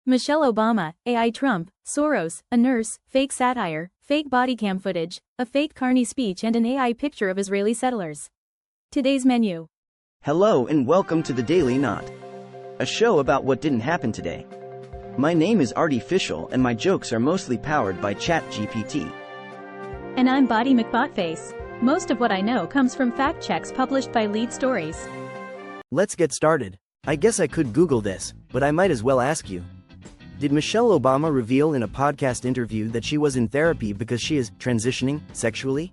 Michelle Obama, AI Trump, Soros, a nurse, fake satire, fake body cam footage, a fake Carney speech and an AI picture of Israeli settlers. Today's menu. Hello and welcome to the Daily Knot, a show about what didn't happen today. My name is Artificial and my jokes are mostly powered by ChatGPT. And I'm Body McBotface. Most of what I know comes from fact checks published by Lead Stories. Let's get started. I guess I could Google this, but I might as well ask you. Did Michelle Obama reveal in a podcast interview that she was in therapy because she is transitioning sexually?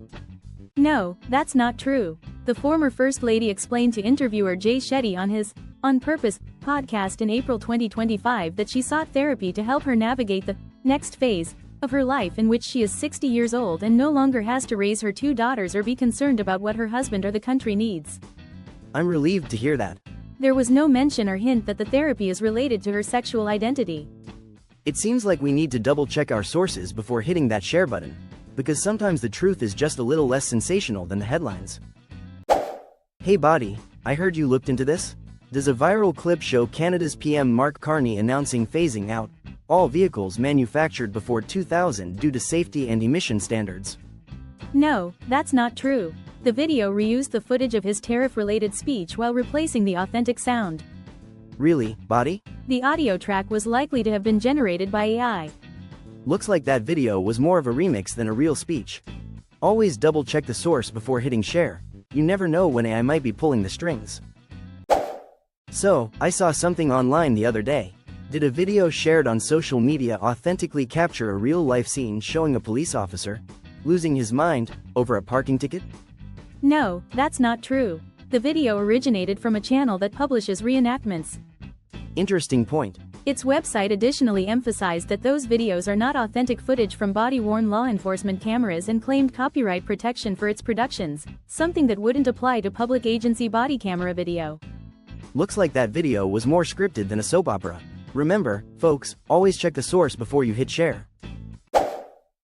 No, that's not true. The former First Lady explained to interviewer Jay Shetty on his On Purpose podcast in April 2025 that she sought therapy to help her navigate the next phase of her life in which she is 60 years old and no longer has to raise her two daughters or be concerned about what her husband or the country needs. I'm relieved to hear that. There was no mention or hint that the therapy is related to her sexual identity. It seems like we need to double-check our sources before hitting that share button, because sometimes the truth is just a little less sensational than the headlines. Hey Body, I heard you looked into this? Does a viral clip show Canada's PM Mark Carney announcing phasing out all vehicles manufactured before 2000 due to safety and emission standards? No, that's not true. The video reused the footage of his tariff-related speech while replacing the authentic sound. Really, Body? The audio track was likely to have been generated by AI. Looks like that video was more of a remix than a real speech. Always double-check the source before hitting share. You never know when AI might be pulling the strings. So, I saw something online the other day. Did a video shared on social media authentically capture a real-life scene showing a police officer losing his mind over a parking ticket? No, that's not true. The video originated from a channel that publishes reenactments. Interesting point. Its website additionally emphasized that those videos are not authentic footage from body-worn law enforcement cameras and claimed copyright protection for its productions, something that wouldn't apply to public agency body camera video. Looks like that video was more scripted than a soap opera. Remember, folks, always check the source before you hit share.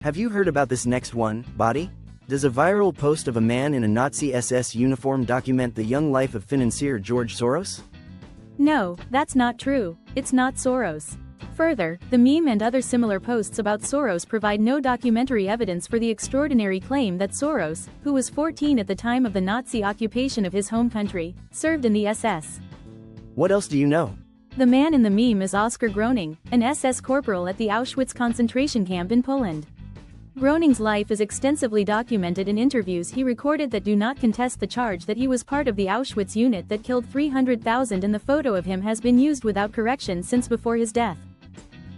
Have you heard about this next one, Body? Does a viral post of a man in a Nazi SS uniform document the young life of financier George Soros? No, that's not true. It's not Soros. Further, the meme and other similar posts about Soros provide no documentary evidence for the extraordinary claim that Soros, who was 14 at the time of the Nazi occupation of his home country, served in the SS. What else do you know? The man in the meme is Oskar Groening, an SS corporal at the Auschwitz concentration camp in Poland. Groening's life is extensively documented in interviews he recorded that do not contest the charge that he was part of the Auschwitz unit that killed 300,000, and the photo of him has been used without correction since before his death.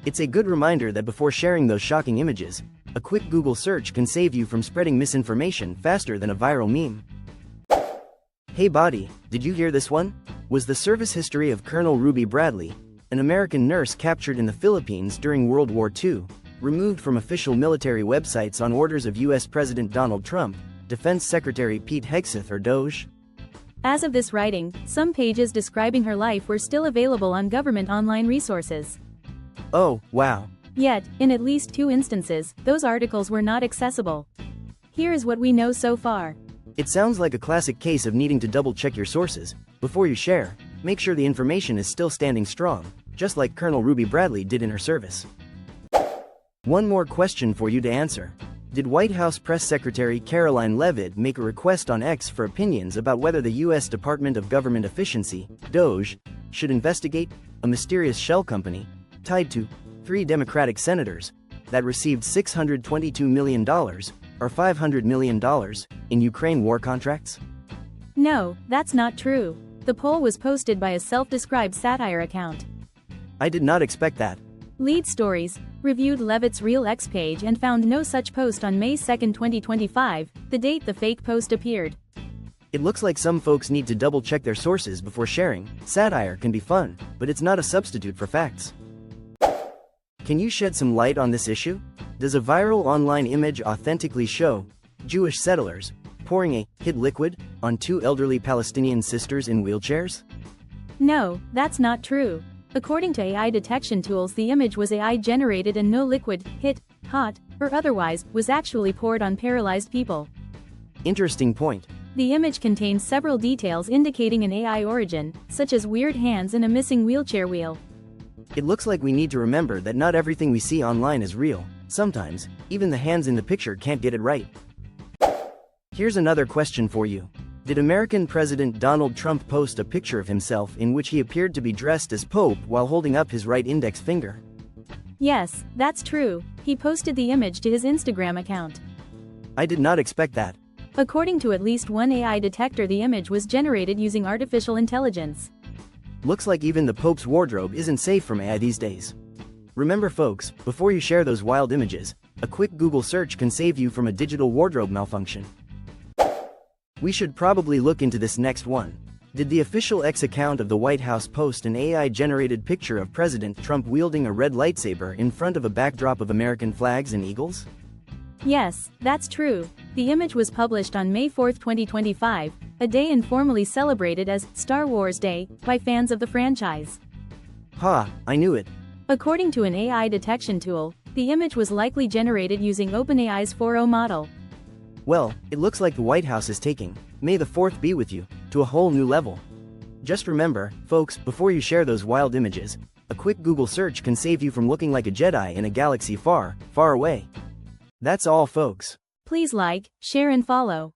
It's a good reminder that before sharing those shocking images, a quick Google search can save you from spreading misinformation faster than a viral meme. Hey Body, did you hear this one? Was the service history of Colonel Ruby Bradley, an American nurse captured in the Philippines during World War II, removed from official military websites on orders of U.S. President Donald Trump, Defense Secretary Pete Hegseth or Doge? As of this writing, some pages describing her life were still available on government online resources. Oh, wow. Yet, in at least 2 instances, those articles were not accessible. Here is what we know so far. It sounds like a classic case of needing to double-check your sources before you share. Make sure the information is still standing strong, just like Colonel Ruby Bradley did in her service. One more question for you to answer. Did White House Press Secretary Karoline Leavitt make a request on X for opinions about whether the U.S. Department of Government Efficiency, DOGE, should investigate a mysterious shell company tied to 3 Democratic senators that received $622 million, or $500 million, in Ukraine war contracts? No, that's not true. The poll was posted by a self-described satire account. I did not expect that. Lead Stories reviewed Leavitt's Real X page and found no such post on May 2, 2025, the date the fake post appeared. It looks like some folks need to double-check their sources before sharing. Satire can be fun, but it's not a substitute for facts. Can you shed some light on this issue? Does a viral online image authentically show Jewish settlers pouring a hid liquid on 2 elderly Palestinian sisters in wheelchairs? No, that's not true. According to AI detection tools, the image was AI generated and no liquid, hit, hot, or otherwise, was actually poured on paralyzed people. Interesting point. The image contains several details indicating an AI origin, such as weird hands and a missing wheelchair wheel. It looks like we need to remember that not everything we see online is real. Sometimes, even the hands in the picture can't get it right. Here's another question for you. Did American President Donald Trump post a picture of himself in which he appeared to be dressed as Pope while holding up his right index finger? Yes, that's true. He posted the image to his Instagram account. I did not expect that. According to at least one AI detector, the image was generated using artificial intelligence. Looks like even the Pope's wardrobe isn't safe from AI these days. Remember folks, before you share those wild images, a quick Google search can save you from a digital wardrobe malfunction. We should probably look into this next one. Did the official X account of the White House post an AI-generated picture of President Trump wielding a red lightsaber in front of a backdrop of American flags and eagles? Yes, that's true. The image was published on May 4, 2025, a day informally celebrated as Star Wars Day by fans of the franchise. Ha, I knew it. According to an AI detection tool, the image was likely generated using OpenAI's 4o model. Well, it looks like the White House is taking, May the 4th be with you, to a whole new level. Just remember, folks, before you share those wild images, a quick Google search can save you from looking like a Jedi in a galaxy far, far away. That's all folks. Please like, share and follow.